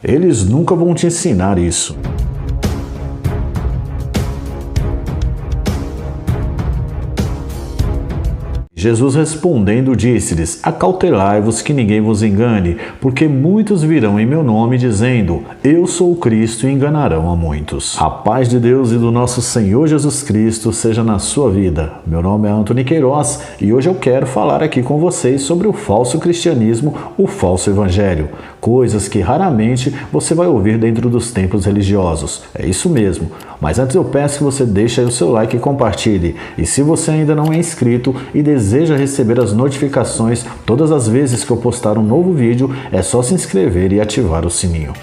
Eles nunca vão te ensinar isso. Jesus respondendo disse-lhes: acautelai-vos que ninguém vos engane, porque muitos virão em meu nome dizendo: eu sou o Cristo, e enganarão a muitos. A paz de Deus e do nosso Senhor Jesus Cristo seja na sua vida. Meu nome é Antony Queiroz e hoje eu quero falar aqui com vocês sobre o falso cristianismo, o falso evangelho. Coisas que raramente você vai ouvir dentro dos templos religiosos. É isso mesmo. Mas antes eu peço que você deixe aí o seu like e compartilhe. E se você ainda não é inscrito e deseja receber as notificações todas as vezes que eu postar um novo vídeo, é só se inscrever e ativar o sininho.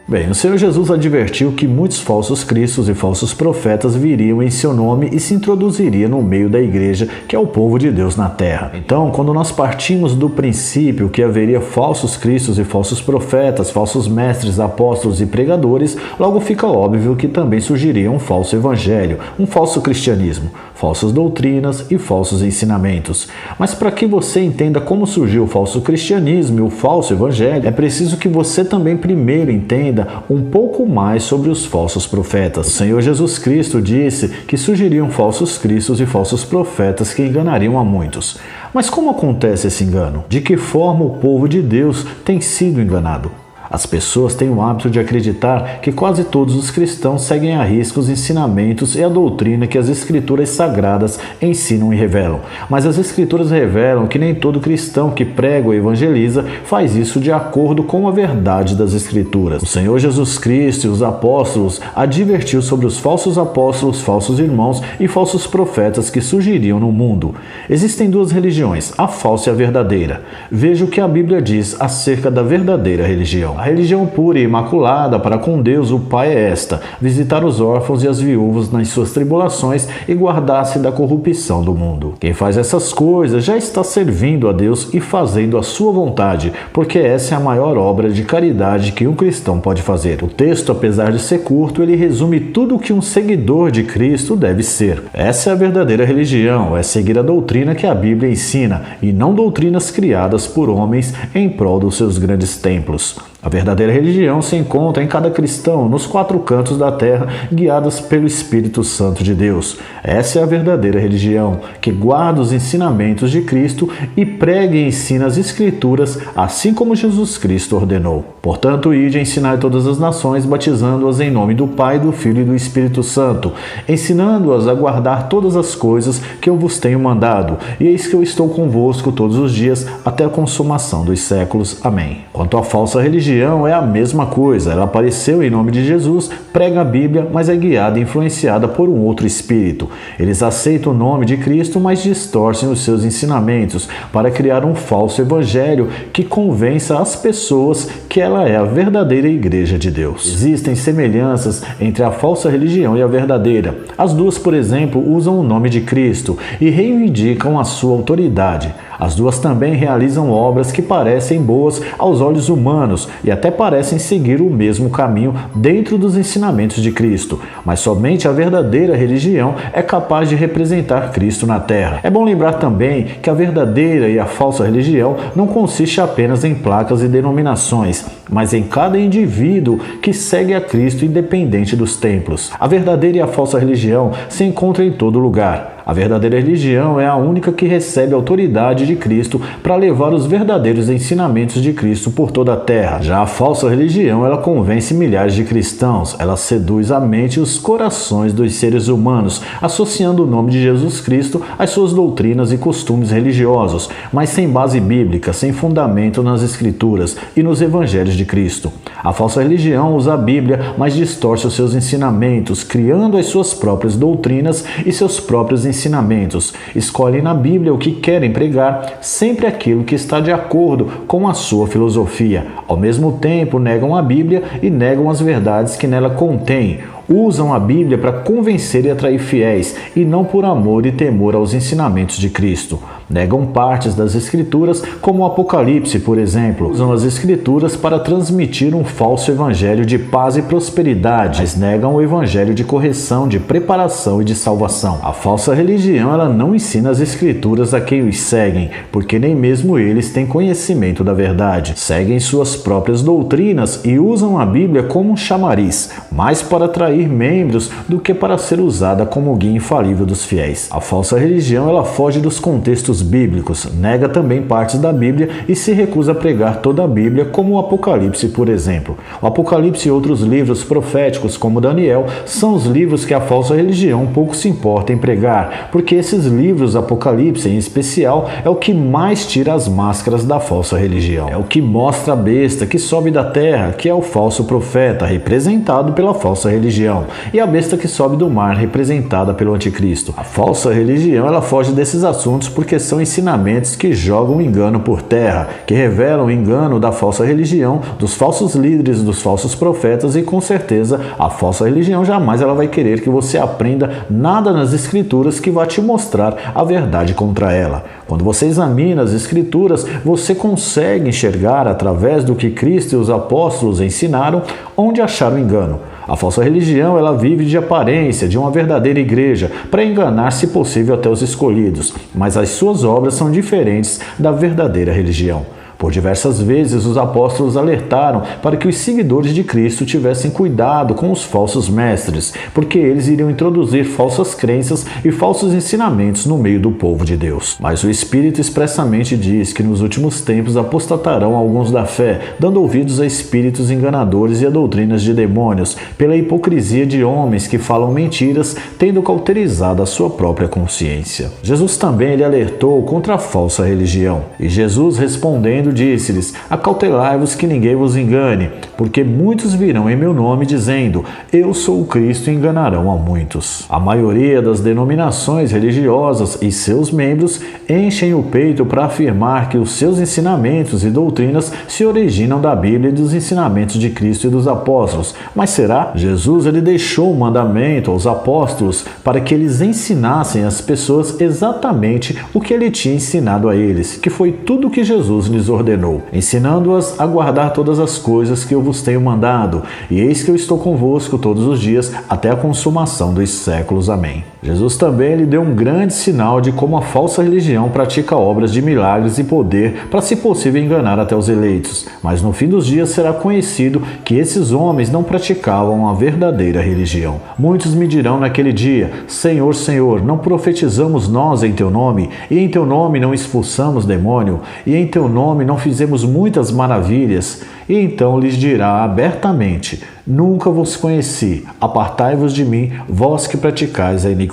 Bem, o Senhor Jesus advertiu que muitos falsos cristos e falsos profetas viriam em seu nome e se introduziriam no meio da igreja, que é o povo de Deus na terra. Então, quando nós partimos do princípio que haveria falsos cristos e falsos profetas, falsos mestres, apóstolos e pregadores, logo fica óbvio que também surgiria um falso evangelho, um falso cristianismo, falsas doutrinas e falsos ensinamentos. Mas para que você entenda como surgiu o falso cristianismo e o falso evangelho, é preciso que você também primeiro entenda um pouco mais sobre os falsos profetas. O Senhor Jesus Cristo disse que surgiriam falsos cristos e falsos profetas que enganariam a muitos. Mas como acontece esse engano? De que forma o povo de Deus tem sido enganado? As pessoas têm o hábito de acreditar que quase todos os cristãos seguem à risca os ensinamentos e a doutrina que as escrituras sagradas ensinam e revelam. Mas as escrituras revelam que nem todo cristão que prega ou evangeliza faz isso de acordo com a verdade das escrituras. O Senhor Jesus Cristo e os apóstolos advertiu sobre os falsos apóstolos, falsos irmãos e falsos profetas que surgiriam no mundo. Existem duas religiões, a falsa e a verdadeira. Veja o que a Bíblia diz acerca da verdadeira religião. A religião pura e imaculada para com Deus o Pai é esta: visitar os órfãos e as viúvas nas suas tribulações e guardar-se da corrupção do mundo. Quem faz essas coisas já está servindo a Deus e fazendo a sua vontade, porque essa é a maior obra de caridade que um cristão pode fazer. O texto, apesar de ser curto, ele resume tudo o que um seguidor de Cristo deve ser. Essa é a verdadeira religião, é seguir a doutrina que a Bíblia ensina e não doutrinas criadas por homens em prol dos seus grandes templos. A verdadeira religião se encontra em cada cristão, nos quatro cantos da terra, guiadas pelo Espírito Santo de Deus. Essa é a verdadeira religião, que guarda os ensinamentos de Cristo e prega e ensina as Escrituras, assim como Jesus Cristo ordenou. Portanto, ide e ensinai todas as nações, batizando-as em nome do Pai, do Filho e do Espírito Santo, ensinando-as a guardar todas as coisas que eu vos tenho mandado. E eis que eu estou convosco todos os dias, até a consumação dos séculos. Amém. Quanto à falsa religião, é a mesma coisa. Ela apareceu em nome de Jesus, prega a Bíblia, mas é guiada e influenciada por um outro espírito. Eles aceitam o nome de Cristo, mas distorcem os seus ensinamentos para criar um falso evangelho que convença as pessoas que ela é a verdadeira igreja de Deus. Existem semelhanças entre a falsa religião e a verdadeira. As duas, por exemplo, usam o nome de Cristo e reivindicam a sua autoridade. As duas também realizam obras que parecem boas aos olhos humanos e até parecem seguir o mesmo caminho dentro dos ensinamentos de Cristo, mas somente a verdadeira religião é capaz de representar Cristo na terra. É bom lembrar também que a verdadeira e a falsa religião não consiste apenas em placas e denominações, mas em cada indivíduo que segue a Cristo independente dos templos. A verdadeira e a falsa religião se encontram em todo lugar. A verdadeira religião é a única que recebe a autoridade de Cristo para levar os verdadeiros ensinamentos de Cristo por toda a terra. Já a falsa religião, ela convence milhares de cristãos. Ela seduz a mente e os corações dos seres humanos, associando o nome de Jesus Cristo às suas doutrinas e costumes religiosos, mas sem base bíblica, sem fundamento nas Escrituras e nos Evangelhos de Cristo. A falsa religião usa a Bíblia, mas distorce os seus ensinamentos, criando as suas próprias doutrinas e seus próprios ensinamentos. Escolhem na Bíblia o que querem pregar, sempre aquilo que está de acordo com a sua filosofia. Ao mesmo tempo, negam a Bíblia e negam as verdades que nela contém. Usam a Bíblia para convencer e atrair fiéis, e não por amor e temor aos ensinamentos de Cristo. Negam partes das Escrituras, como o Apocalipse, por exemplo. Usam as Escrituras para transmitir um falso evangelho de paz e prosperidade, mas negam o evangelho de correção, de preparação e de salvação. A falsa religião, ela não ensina as Escrituras a quem os seguem, porque nem mesmo eles têm conhecimento da verdade. Seguem suas próprias doutrinas e usam a Bíblia como um chamariz, mais para atrair membros do que para ser usada como guia infalível dos fiéis. A falsa religião, ela foge dos contextos bíblicos, nega também partes da Bíblia e se recusa a pregar toda a Bíblia, como o Apocalipse, por exemplo. O Apocalipse e outros livros proféticos, como Daniel, são os livros que a falsa religião pouco se importa em pregar, porque esses livros, Apocalipse em especial, é o que mais tira as máscaras da falsa religião. É o que mostra a besta que sobe da terra, que é o falso profeta, representado pela falsa religião, e a besta que sobe do mar, representada pelo anticristo. A falsa religião, ela foge desses assuntos porque são ensinamentos que jogam o engano por terra, que revelam o engano da falsa religião, dos falsos líderes, dos falsos profetas, e com certeza a falsa religião jamais ela vai querer que você aprenda nada nas Escrituras que vai te mostrar a verdade contra ela. Quando você examina as Escrituras, você consegue enxergar através do que Cristo e os apóstolos ensinaram onde achar o engano. A falsa religião, ela vive de aparência, de uma verdadeira igreja, para enganar, se possível, até os escolhidos, mas as suas obras são diferentes da verdadeira religião. Por diversas vezes, os apóstolos alertaram para que os seguidores de Cristo tivessem cuidado com os falsos mestres, porque eles iriam introduzir falsas crenças e falsos ensinamentos no meio do povo de Deus. Mas o Espírito expressamente diz que nos últimos tempos apostatarão alguns da fé, dando ouvidos a espíritos enganadores e a doutrinas de demônios, pela hipocrisia de homens que falam mentiras, tendo cauterizado a sua própria consciência. Jesus também ele alertou contra a falsa religião, e Jesus, respondendo, disse-lhes: acautelai-vos que ninguém vos engane, porque muitos virão em meu nome dizendo: eu sou o Cristo, e enganarão a muitos. A maioria das denominações religiosas e seus membros enchem o peito para afirmar que os seus ensinamentos e doutrinas se originam da Bíblia e dos ensinamentos de Cristo e dos apóstolos. Mas será? Jesus ele deixou um mandamento aos apóstolos para que eles ensinassem às pessoas exatamente o que ele tinha ensinado a eles, que foi tudo o que Jesus lhes ordenou, ensinando-as a guardar todas as coisas que eu vos tenho mandado, e eis que eu estou convosco todos os dias até a consumação dos séculos. Amém. Jesus também lhe deu um grande sinal de como a falsa religião pratica obras de milagres e poder para, se possível, enganar até os eleitos, mas no fim dos dias será conhecido que esses homens não praticavam a verdadeira religião. Muitos me dirão naquele dia: Senhor, Senhor, não profetizamos nós em teu nome, e em teu nome não expulsamos demônio, e em teu nome não fizemos muitas maravilhas? E então lhes dirá abertamente: nunca vos conheci, apartai-vos de mim, vós que praticais a iniquidade.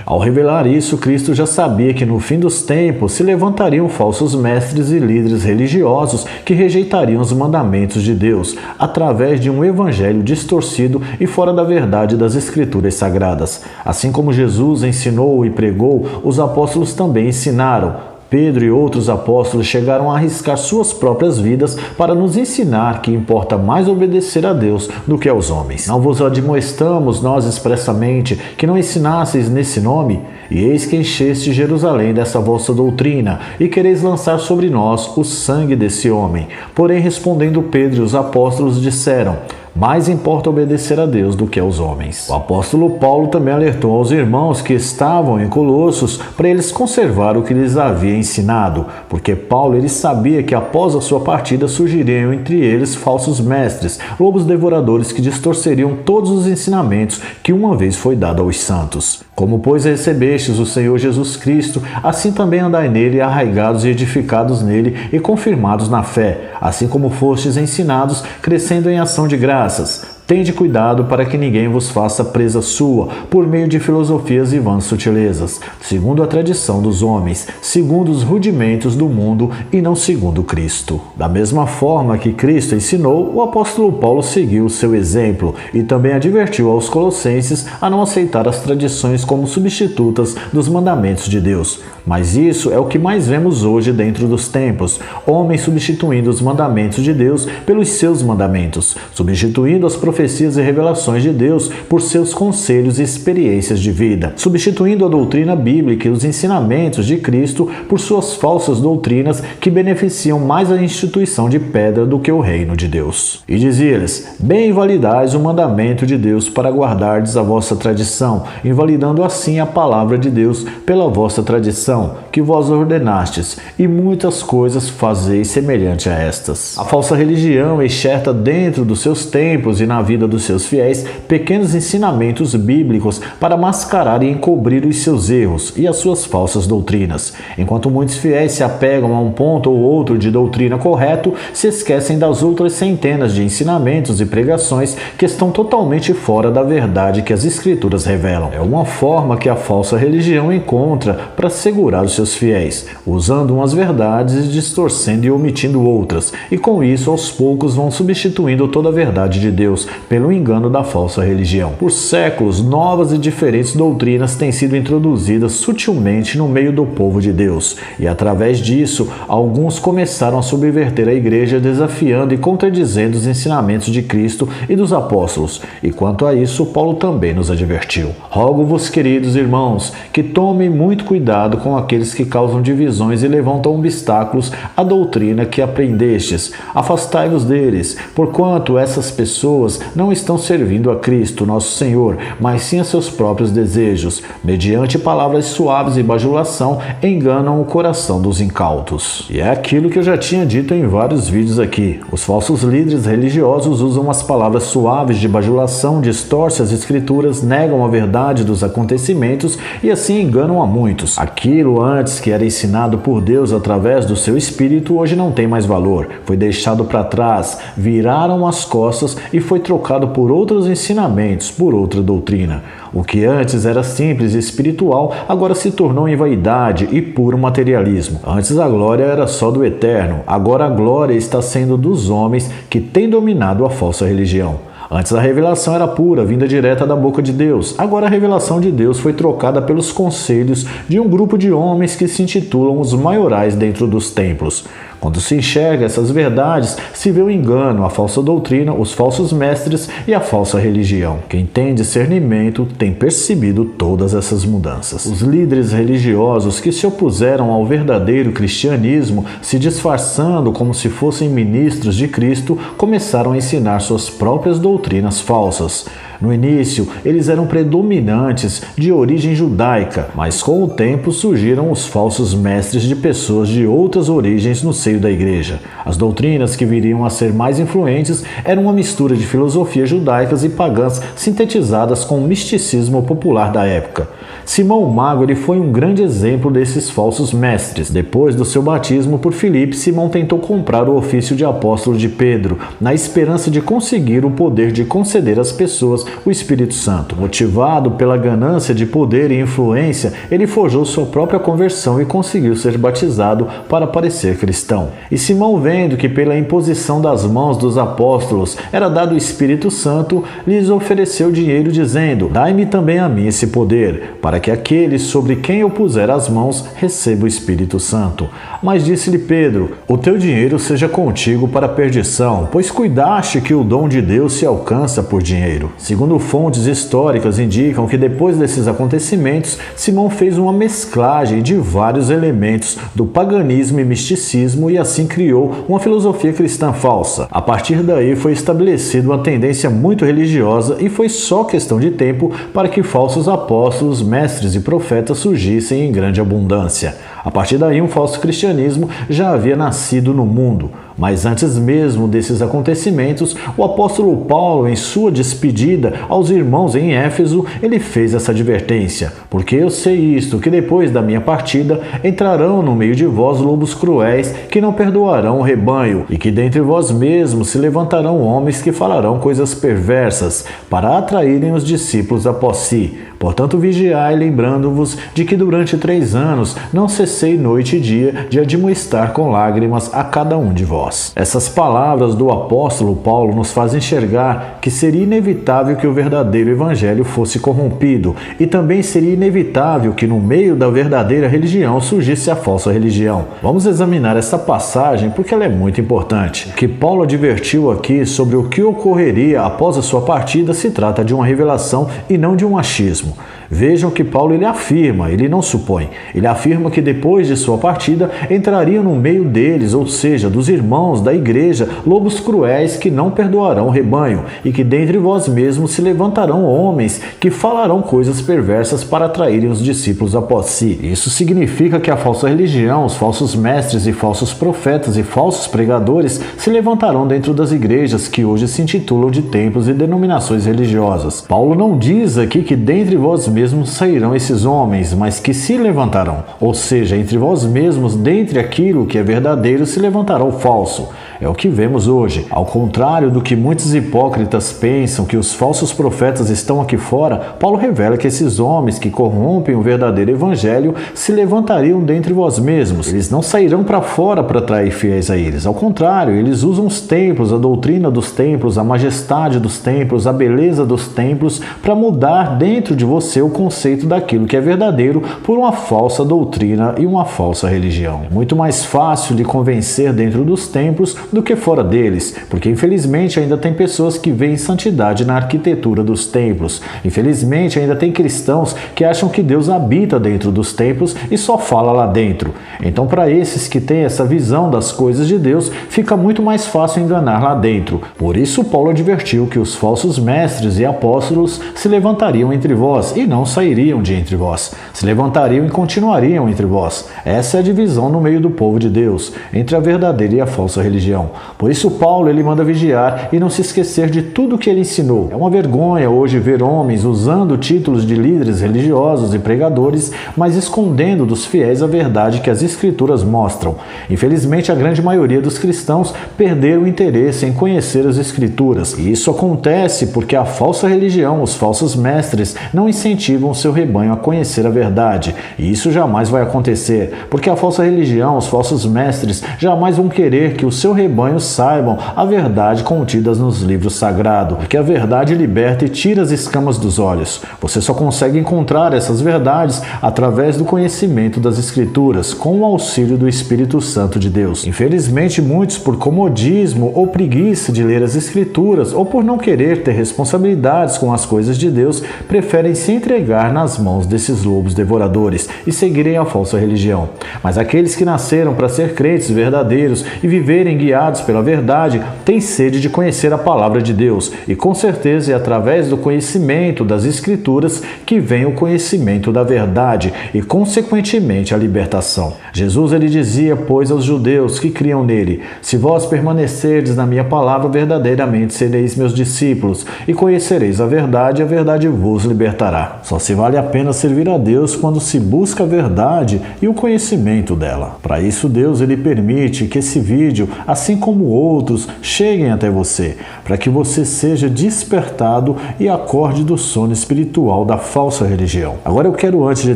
Ao revelar isso, Cristo já sabia que no fim dos tempos se levantariam falsos mestres e líderes religiosos que rejeitariam os mandamentos de Deus através de um evangelho distorcido e fora da verdade das Escrituras sagradas. Assim como Jesus ensinou e pregou, os apóstolos também ensinaram. Pedro e outros apóstolos chegaram a arriscar suas próprias vidas para nos ensinar que importa mais obedecer a Deus do que aos homens. Não vos admoestamos nós expressamente que não ensinasseis nesse nome? E eis que encheste Jerusalém dessa vossa doutrina, e quereis lançar sobre nós o sangue desse homem. Porém, respondendo Pedro e os apóstolos, disseram: mais importa obedecer a Deus do que aos homens. O apóstolo Paulo também alertou aos irmãos que estavam em Colossos para eles conservar o que lhes havia ensinado, porque Paulo ele sabia que após a sua partida surgiriam entre eles falsos mestres, lobos devoradores que distorceriam todos os ensinamentos que uma vez foi dado aos santos. Como, pois, recebestes o Senhor Jesus Cristo, assim também andai nele, arraigados e edificados nele e confirmados na fé, assim como fostes ensinados, crescendo em ação de graças. Tende cuidado para que ninguém vos faça presa sua, por meio de filosofias e vãs sutilezas, segundo a tradição dos homens, segundo os rudimentos do mundo e não segundo Cristo. Da mesma forma que Cristo ensinou, o apóstolo Paulo seguiu o seu exemplo e também advertiu aos colossenses a não aceitar as tradições como substitutas dos mandamentos de Deus. Mas isso é o que mais vemos hoje dentro dos tempos, homens substituindo os mandamentos de Deus pelos seus mandamentos, substituindo as profecias profecias e revelações de Deus por seus conselhos e experiências de vida, substituindo a doutrina bíblica e os ensinamentos de Cristo por suas falsas doutrinas que beneficiam mais a instituição de pedra do que o reino de Deus. E dizia-lhes: bem invalidais o mandamento de Deus para guardardes a vossa tradição, invalidando assim a palavra de Deus pela vossa tradição, que vós ordenastes, e muitas coisas fazeis semelhante a estas. A falsa religião enxerta dentro dos seus templos e na vida dos seus fiéis pequenos ensinamentos bíblicos para mascarar e encobrir os seus erros e as suas falsas doutrinas. Enquanto muitos fiéis se apegam a um ponto ou outro de doutrina correto, se esquecem das outras centenas de ensinamentos e pregações que estão totalmente fora da verdade que as Escrituras revelam. É uma forma que a falsa religião encontra para segurar os seus fiéis, usando umas verdades e distorcendo e omitindo outras, e com isso aos poucos vão substituindo toda a verdade de Deus pelo engano da falsa religião. Por séculos, novas e diferentes doutrinas têm sido introduzidas sutilmente no meio do povo de Deus, e através disso, alguns começaram a subverter a igreja, desafiando e contradizendo os ensinamentos de Cristo e dos apóstolos, e quanto a isso, Paulo também nos advertiu. Rogo-vos, queridos irmãos, que tomem muito cuidado com aqueles que causam divisões e levantam obstáculos à doutrina que aprendestes. Afastai-vos deles, porquanto essas pessoas não estão servindo a Cristo, nosso Senhor, mas sim a seus próprios desejos. Mediante palavras suaves e bajulação, enganam o coração dos incautos. E é aquilo que eu já tinha dito em vários vídeos aqui. Os falsos líderes religiosos usam as palavras suaves de bajulação, distorcem as escrituras, negam a verdade dos acontecimentos e assim enganam a muitos. Aquilo antes que era ensinado por Deus através do seu Espírito, hoje não tem mais valor. Foi deixado para trás, viraram as costas e foi trocado por outros ensinamentos, por outra doutrina. O que antes era simples e espiritual, agora se tornou em vaidade e puro materialismo. Antes a glória era só do eterno, agora a glória está sendo dos homens que têm dominado a falsa religião. Antes a revelação era pura, vinda direta da boca de Deus. Agora a revelação de Deus foi trocada pelos conselhos de um grupo de homens que se intitulam os maiorais dentro dos templos. Quando se enxerga essas verdades, se vê o engano, a falsa doutrina, os falsos mestres e a falsa religião. Quem tem discernimento tem percebido todas essas mudanças. Os líderes religiosos que se opuseram ao verdadeiro cristianismo, se disfarçando como se fossem ministros de Cristo, começaram a ensinar suas próprias doutrinas falsas. No início, eles eram predominantes de origem judaica, mas com o tempo surgiram os falsos mestres de pessoas de outras origens no seio da igreja. As doutrinas que viriam a ser mais influentes eram uma mistura de filosofias judaicas e pagãs sintetizadas com o misticismo popular da época. Simão o Mago ele foi um grande exemplo desses falsos mestres. Depois do seu batismo por Filipe, Simão tentou comprar o ofício de apóstolo de Pedro, na esperança de conseguir o poder de conceder às pessoas o Espírito Santo. Motivado pela ganância de poder e influência, ele forjou sua própria conversão e conseguiu ser batizado para parecer cristão. E Simão, vendo que pela imposição das mãos dos apóstolos era dado o Espírito Santo, lhes ofereceu dinheiro dizendo: dai-me também a mim esse poder, para que aquele sobre quem eu puser as mãos receba o Espírito Santo. Mas disse-lhe Pedro: o teu dinheiro seja contigo para a perdição, pois cuidaste que o dom de Deus se alcança por dinheiro. Segundo fontes históricas indicam que depois desses acontecimentos, Simão fez uma mesclagem de vários elementos do paganismo e misticismo e assim criou uma filosofia cristã falsa. A partir daí foi estabelecida uma tendência muito religiosa e foi só questão de tempo para que falsos apóstolos, mestres e profetas surgissem em grande abundância. A partir daí, um falso cristianismo já havia nascido no mundo. Mas antes mesmo desses acontecimentos, o apóstolo Paulo, em sua despedida aos irmãos em Éfeso, ele fez essa advertência: porque eu sei isto, que depois da minha partida entrarão no meio de vós lobos cruéis, que não perdoarão o rebanho, e que dentre vós mesmos se levantarão homens que falarão coisas perversas, para atraírem os discípulos após si. Portanto, vigiai, lembrando-vos de que durante 3 anos não cessei cessei noite e dia de admoestar com lágrimas a cada um de vós. Essas palavras do apóstolo Paulo nos fazem enxergar que seria inevitável que o verdadeiro evangelho fosse corrompido e também seria inevitável que no meio da verdadeira religião surgisse a falsa religião. Vamos examinar essa passagem porque ela é muito importante. O que Paulo advertiu aqui sobre o que ocorreria após a sua partida se trata de uma revelação e não de um achismo. Vejam que Paulo ele afirma, ele não supõe. Ele afirma que depois de sua partida entrariam no meio deles, ou seja, dos irmãos da igreja, lobos cruéis que não perdoarão o rebanho, e que dentre vós mesmos se levantarão homens que falarão coisas perversas para atraírem os discípulos após si. Isso significa que a falsa religião, os falsos mestres e falsos profetas e falsos pregadores se levantarão dentro das igrejas que hoje se intitulam de templos e denominações religiosas. Paulo não diz aqui que dentre vós mesmos sairão esses homens, mas que se levantarão, ou seja, entre vós mesmos, dentre aquilo que é verdadeiro, se levantará o falso. É o que vemos hoje. Ao contrário do que muitos hipócritas pensam, que os falsos profetas estão aqui fora, Paulo revela que esses homens que corrompem o verdadeiro evangelho se levantariam dentre vós mesmos. Eles não sairão para fora para atrair fiéis a eles. Ao contrário, eles usam os templos, a doutrina dos templos, a majestade dos templos, a beleza dos templos para mudar dentro de você o conceito daquilo que é verdadeiro por uma falsa doutrina e uma falsa religião. É muito mais fácil de convencer dentro dos templos do que fora deles, porque infelizmente ainda tem pessoas que veem santidade na arquitetura dos templos. Infelizmente ainda tem cristãos que acham que Deus habita dentro dos templos e só fala lá dentro. Então, para esses que têm essa visão das coisas de Deus, fica muito mais fácil enganar lá dentro. Por isso Paulo advertiu que os falsos mestres e apóstolos se levantariam entre vós e não sairiam de entre vós. Se levantariam e continuariam entre vós. Essa é a divisão no meio do povo de Deus, entre a verdadeira e a falsa religião. Por isso Paulo ele manda vigiar e não se esquecer de tudo que ele ensinou. É uma vergonha hoje ver homens usando títulos de líderes religiosos e pregadores, mas escondendo dos fiéis a verdade que as escrituras mostram. Infelizmente a grande maioria dos cristãos perderam o interesse em conhecer as escrituras. E isso acontece porque a falsa religião, os falsos mestres, não incentivam o seu rebanho a conhecer a verdade. E isso jamais vai acontecer, porque a falsa religião, os falsos mestres, jamais vão querer que o seu rebanho saibam a verdade contidas nos livros sagrados, porque a verdade liberta e tira as escamas dos olhos. Você só consegue encontrar essas verdades através do conhecimento das escrituras, com o auxílio do Espírito Santo de Deus. Infelizmente, muitos, por comodismo ou preguiça de ler as escrituras, ou por não querer ter responsabilidades com as coisas de Deus, preferem se entregar nas mãos desses lobos devoradores e seguirem a falsa religião. Mas aqueles que nasceram para ser crentes verdadeiros e viverem guiados pela verdade têm sede de conhecer a palavra de Deus, e com certeza é através do conhecimento das escrituras que vem o conhecimento da verdade e consequentemente a libertação. Jesus ele dizia, pois, aos judeus que criam nele: se vós permanecerdes na minha palavra, verdadeiramente sereis meus discípulos e conhecereis a verdade vos libertará. Só se vale a pena servir a Deus quando se busca a verdade e o conhecimento dela. Para isso Deus ele permite que esse vídeo, assim como outros, cheguem até você, para que você seja despertado e acorde do sono espiritual da falsa religião. Agora eu quero, antes de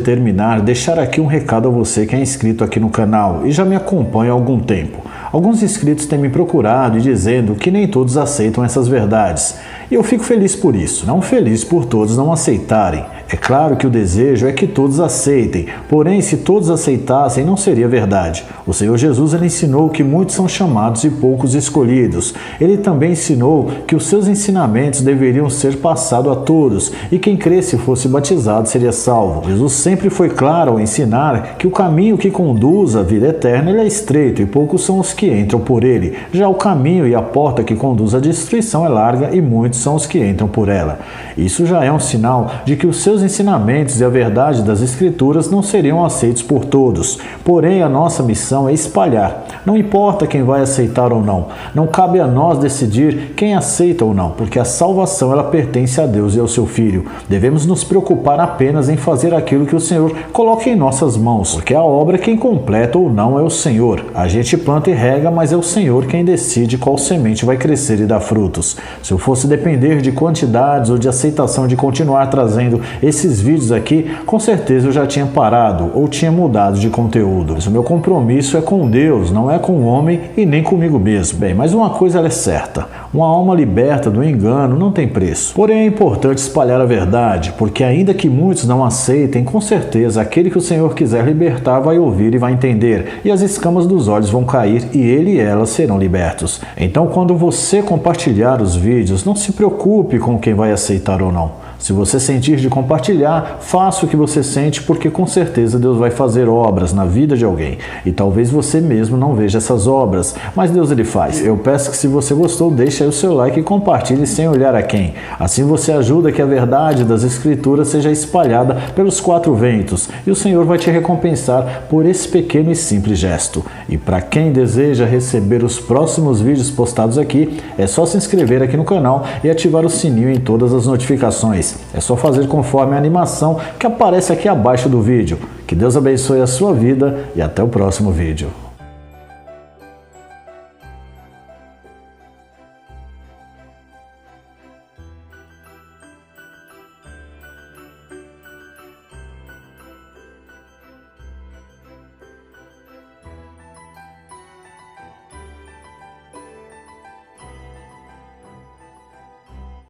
terminar, deixar aqui um recado a você que é inscrito aqui no canal e já me acompanha há algum tempo. Alguns inscritos têm me procurado e dizendo que nem todos aceitam essas verdades. E eu fico feliz por isso, não feliz por todos não aceitarem. É claro que o desejo é que todos aceitem, porém, se todos aceitassem, não seria verdade. O Senhor Jesus ele ensinou que muitos são chamados e poucos escolhidos. Ele também ensinou que os seus ensinamentos deveriam ser passados a todos, e quem cresce e fosse batizado seria salvo. Jesus sempre foi claro ao ensinar que o caminho que conduz à vida eterna ele é estreito, e poucos são os que entram por ele. Já o caminho e a porta que conduz à destruição é larga, e muitos são os que entram por ela. Isso já é um sinal de que os seus ensinamentos e a verdade das Escrituras não seriam aceitos por todos. Porém, a nossa missão é espalhar. Não importa quem vai aceitar ou não. Não cabe a nós decidir quem aceita ou não, porque a salvação ela pertence a Deus e ao seu Filho. Devemos nos preocupar apenas em fazer aquilo que o Senhor coloca em nossas mãos, porque a obra quem completa ou não é o Senhor. A gente planta e rega, mas é o Senhor quem decide qual semente vai crescer e dar frutos. Se eu fosse depender de quantidades ou de aceitação de continuar trazendo esses vídeos aqui, com certeza eu já tinha parado ou tinha mudado de conteúdo. Mas o meu compromisso é com Deus, não é com o homem e nem comigo mesmo. Bem, mas uma coisa ela é certa, uma alma liberta do engano não tem preço. Porém é importante espalhar a verdade, porque ainda que muitos não aceitem, com certeza aquele que o Senhor quiser libertar vai ouvir e vai entender, e as escamas dos olhos vão cair e ele e ela serão libertos. Então quando você compartilhar os vídeos, não se preocupe com quem vai aceitar ou não. Se você sentir de compartilhar, faça o que você sente, porque com certeza Deus vai fazer obras na vida de alguém. E talvez você mesmo não veja essas obras, mas Deus ele faz. Eu peço que se você gostou, deixe aí o seu like e compartilhe sem olhar a quem. Assim você ajuda que a verdade das Escrituras seja espalhada pelos 4 ventos. E o Senhor vai te recompensar por esse pequeno e simples gesto. E para quem deseja receber os próximos vídeos postados aqui, é só se inscrever aqui no canal e ativar o sininho em todas as notificações. É só fazer conforme a animação que aparece aqui abaixo do vídeo. Que Deus abençoe a sua vida e até o próximo vídeo.